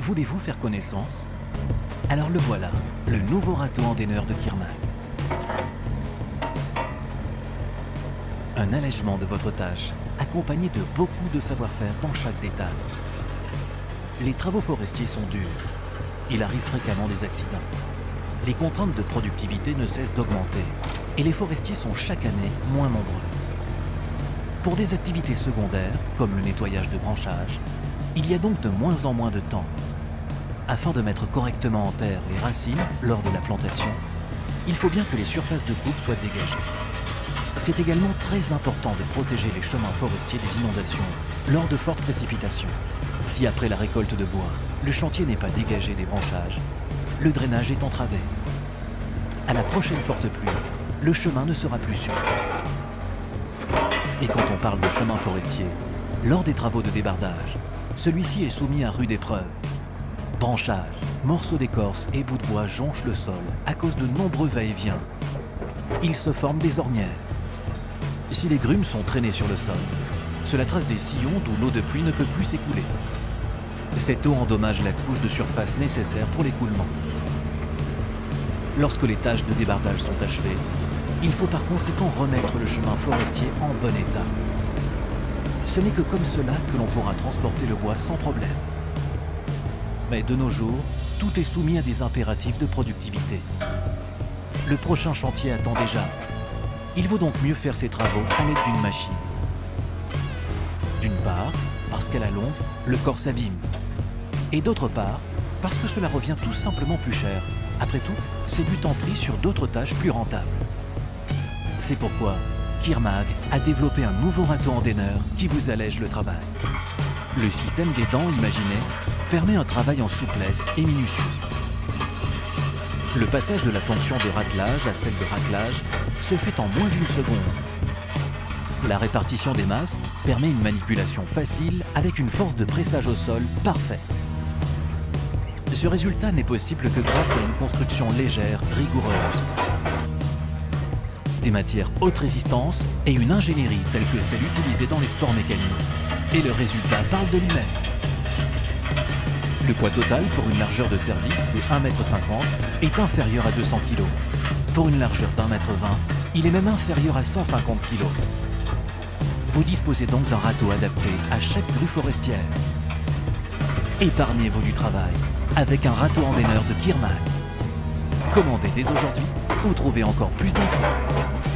Voulez-vous faire connaissance? Alors le voilà, le nouveau râteau endaineur de Kirmag. Un allègement de votre tâche, accompagné de beaucoup de savoir-faire dans chaque détail. Les travaux forestiers sont durs. Il arrive fréquemment des accidents. Les contraintes de productivité ne cessent d'augmenter et les forestiers sont chaque année moins nombreux. Pour des activités secondaires, comme le nettoyage de branchages, il y a donc de moins en moins de temps. Afin de mettre correctement en terre les racines lors de la plantation, il faut bien que les surfaces de coupe soient dégagées. C'est également très important de protéger les chemins forestiers des inondations lors de fortes précipitations. Si après la récolte de bois, le chantier n'est pas dégagé des branchages, le drainage est entravé. À la prochaine forte pluie, le chemin ne sera plus sûr. Et quand on parle de chemin forestier, lors des travaux de débardage, celui-ci est soumis à rude épreuve. Branchages, morceaux d'écorce et bouts de bois jonchent le sol à cause de nombreux va-et-vient. Il se forme des ornières. Si les grumes sont traînées sur le sol, cela trace des sillons d'où l'eau de pluie ne peut plus s'écouler. Cette eau endommage la couche de surface nécessaire pour l'écoulement. Lorsque les tâches de débardage sont achevées, il faut par conséquent remettre le chemin forestier en bon état. Ce n'est que comme cela que l'on pourra transporter le bois sans problème. Mais de nos jours, tout est soumis à des impératifs de productivité. Le prochain chantier attend déjà. Il vaut donc mieux faire ses travaux à l'aide d'une machine. D'une part, parce qu'à la longue, le corps s'abîme. Et d'autre part, parce que cela revient tout simplement plus cher. Après tout, c'est du temps pris sur d'autres tâches plus rentables. C'est pourquoi Kirmag a développé un nouveau râteau endaineur qui vous allège le travail. Le système des dents imaginé permet un travail en souplesse et minutieux. Le passage de la fonction de raclage à celle de raclage se fait en moins d'une seconde. La répartition des masses permet une manipulation facile avec une force de pressage au sol parfaite. Ce résultat n'est possible que grâce à une construction légère, rigoureuse. Des matières haute résistance et une ingénierie telle que celle utilisée dans les sports mécaniques. Et le résultat parle de lui-même. Le poids total pour une largeur de service de 1,50 m est inférieur à 200 kg. Pour une largeur d'1,20 m, il est même inférieur à 150 kg. Vous disposez donc d'un râteau adapté à chaque grue forestière. Épargnez-vous du travail avec un râteau endaineur de Kirmag. Commandez dès aujourd'hui ou trouvez encore plus d'infos.